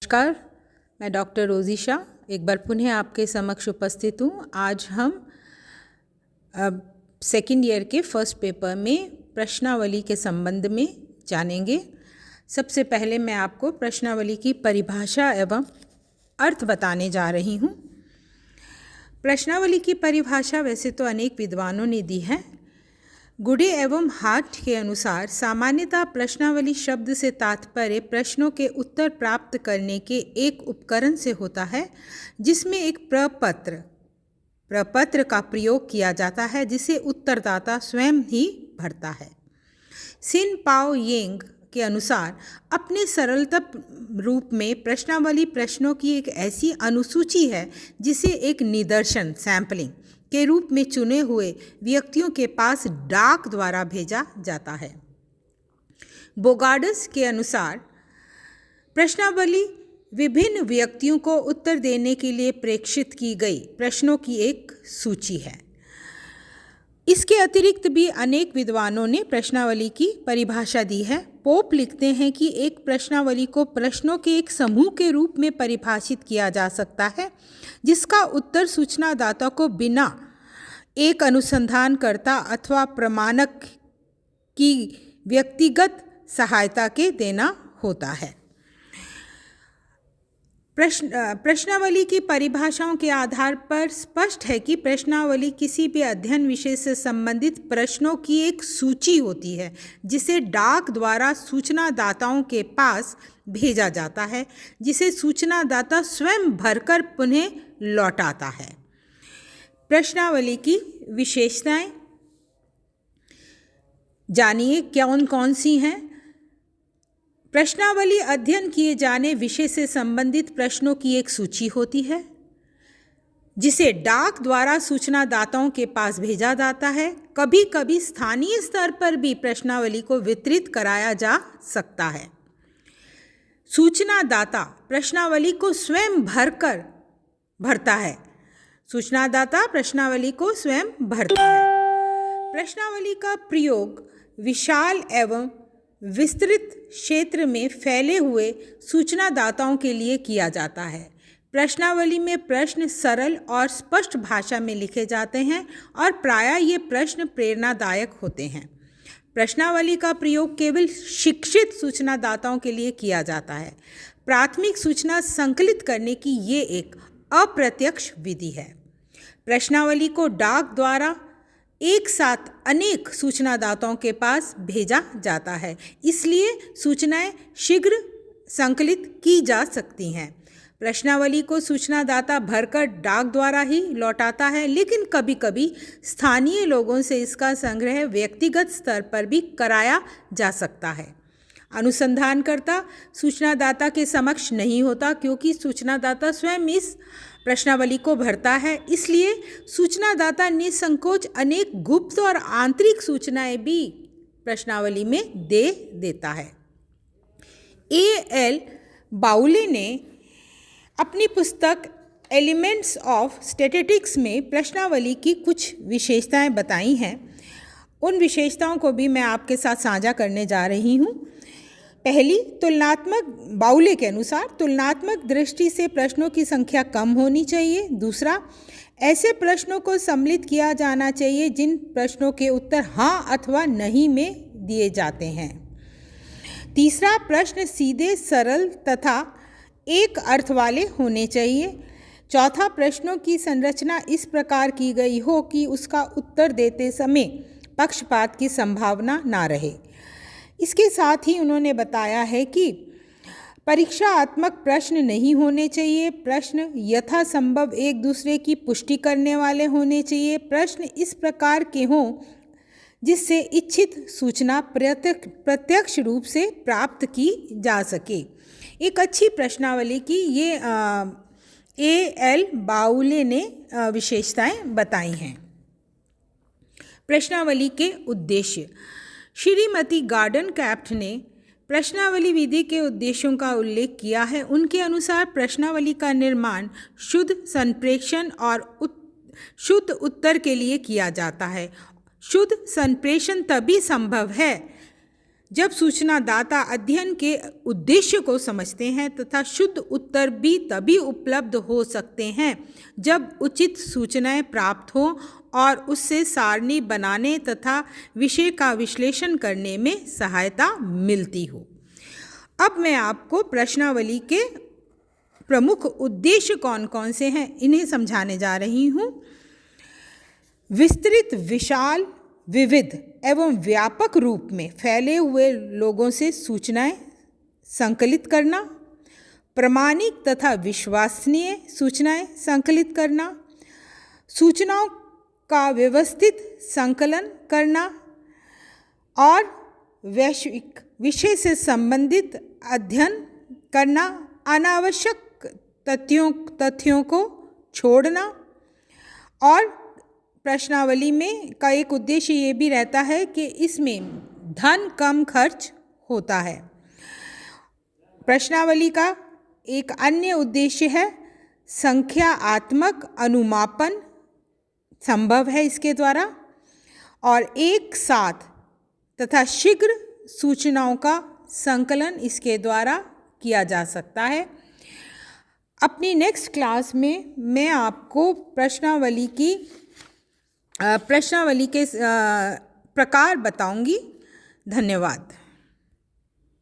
नमस्कार, मैं डॉक्टर रोज़ी शाह एक बार पुनः आपके समक्ष उपस्थित हूँ। आज हम सेकेंड ईयर के फर्स्ट पेपर में प्रश्नावली के संबंध में जानेंगे। सबसे पहले मैं आपको प्रश्नावली की परिभाषा एवं अर्थ बताने जा रही हूँ। प्रश्नावली की परिभाषा वैसे तो अनेक विद्वानों ने दी है। गुडे एवं हार्ट के अनुसार सामान्यतः प्रश्नावली शब्द से तात्पर्य प्रश्नों के उत्तर प्राप्त करने के एक उपकरण से होता है, जिसमें एक प्रपत्र का प्रयोग किया जाता है, जिसे उत्तरदाता स्वयं ही भरता है। सिन पाओ येंग के अनुसार अपने सरलतम रूप में प्रश्नावली प्रश्नों की एक ऐसी अनुसूची है जिसे एक निदर्शन सैंपलिंग के रूप में चुने हुए व्यक्तियों के पास डाक द्वारा भेजा जाता है। बोगार्डस के अनुसार प्रश्नावली विभिन्न व्यक्तियों को उत्तर देने के लिए प्रेषित की गई प्रश्नों की एक सूची है। इसके अतिरिक्त भी अनेक विद्वानों ने प्रश्नावली की परिभाषा दी है। पोप लिखते हैं कि एक प्रश्नावली को प्रश्नों के एक समूह के रूप में परिभाषित किया जा सकता है, जिसका उत्तर सूचनादाता को बिना एक अनुसंधानकर्ता अथवा प्रमाणक की व्यक्तिगत सहायता के देना होता है। प्रश्नावली की परिभाषाओं के आधार पर स्पष्ट है कि प्रश्नावली किसी भी अध्ययन विषय से संबंधित प्रश्नों की एक सूची होती है, जिसे डाक द्वारा सूचनादाताओं के पास भेजा जाता है, जिसे सूचनादाता स्वयं भरकर पुनः लौटाता है। प्रश्नावली की विशेषताएं जानिए कौन कौन सी हैं। प्रश्नावली अध्ययन किए जाने विषय से संबंधित प्रश्नों की एक सूची होती है, जिसे डाक द्वारा सूचनादाताओं के पास भेजा जाता है। कभी कभी स्थानीय स्तर पर भी प्रश्नावली को वितरित कराया जा सकता है। सूचनादाता प्रश्नावली को स्वयं भरता है। प्रश्नावली का प्रयोग विशाल एवं विस्तृत क्षेत्र में फैले हुए सूचनादाताओं के लिए किया जाता है। प्रश्नावली में प्रश्न सरल और स्पष्ट भाषा में लिखे जाते हैं और प्रायः ये प्रश्न प्रेरणादायक होते हैं। प्रश्नावली का प्रयोग केवल शिक्षित सूचनादाताओं के लिए किया जाता है। प्राथमिक सूचना संकलित करने की ये एक अप्रत्यक्ष विधि है। प्रश्नावली को डाक द्वारा एक साथ अनेक सूचनादाताओं के पास भेजा जाता है, इसलिए सूचनाएं शीघ्र संकलित की जा सकती हैं। प्रश्नावली को सूचनादाता भरकर डाक द्वारा ही लौटाता है, लेकिन कभी कभी स्थानीय लोगों से इसका संग्रह व्यक्तिगत स्तर पर भी कराया जा सकता है। अनुसंधानकर्ता सूचनादाता के समक्ष नहीं होता, क्योंकि सूचनादाता स्वयं इस प्रश्नावली को भरता है। इसलिए सूचनादाता निसंकोच अनेक गुप्त और आंतरिक सूचनाएं भी प्रश्नावली में दे देता है। A.L. बाउले ने अपनी पुस्तक एलिमेंट्स ऑफ स्टैटिस्टिक्स में प्रश्नावली की कुछ विशेषताएं बताई हैं। उन विशेषताओं को भी मैं आपके साथ साझा करने जा रही हूँ। पहली, बाउले के अनुसार तुलनात्मक दृष्टि से प्रश्नों की संख्या कम होनी चाहिए। दूसरा, ऐसे प्रश्नों को सम्मिलित किया जाना चाहिए जिन प्रश्नों के उत्तर हाँ अथवा नहीं में दिए जाते हैं। तीसरा, प्रश्न सीधे, सरल तथा एक अर्थ वाले होने चाहिए। चौथा, प्रश्नों की संरचना इस प्रकार की गई हो कि उसका उत्तर देते समय पक्षपात की संभावना ना रहे। इसके साथ ही उन्होंने बताया है कि परीक्षात्मक प्रश्न नहीं होने चाहिए। प्रश्न यथासंभव एक दूसरे की पुष्टि करने वाले होने चाहिए। प्रश्न इस प्रकार के हों जिससे इच्छित सूचना प्रत्यक्ष रूप से प्राप्त की जा सके। एक अच्छी प्रश्नावली की ये A.L. बाउले ने विशेषताएं बताई हैं। प्रश्नावली के उद्देश्य। श्रीमती गॉर्डन कैप्ट ने प्रश्नावली विधि के उद्देश्यों का उल्लेख किया है। उनके अनुसार प्रश्नावली का निर्माण शुद्ध संप्रेषण और शुद्ध उत्तर के लिए किया जाता है। शुद्ध संप्रेषण तभी संभव है जब सूचनादाता अध्ययन के उद्देश्य को समझते हैं तथा शुद्ध उत्तर भी तभी उपलब्ध हो सकते हैं जब उचित सूचनाएं प्राप्त हों और उससे सारणी बनाने तथा विषय का विश्लेषण करने में सहायता मिलती हो। अब मैं आपको प्रश्नावली के प्रमुख उद्देश्य कौन कौन से हैं इन्हें समझाने जा रही हूँ। विस्तृत, विशाल, विविध एवं व्यापक रूप में फैले हुए लोगों से सूचनाएं संकलित करना, प्रामाणिक तथा विश्वसनीय सूचनाएं संकलित करना, सूचनाओं का व्यवस्थित संकलन करना और वैश्विक विषय से संबंधित अध्ययन करना, अनावश्यक तथ्यों को छोड़ना। और प्रश्नावली में का एक उद्देश्य ये भी रहता है कि इसमें धन कम खर्च होता है। प्रश्नावली का एक अन्य उद्देश्य है संख्यात्मक अनुमापन संभव है इसके द्वारा, और एक साथ तथा शीघ्र सूचनाओं का संकलन इसके द्वारा किया जा सकता है। अपनी नेक्स्ट क्लास में मैं आपको प्रश्नावली के प्रकार बताऊंगी। धन्यवाद।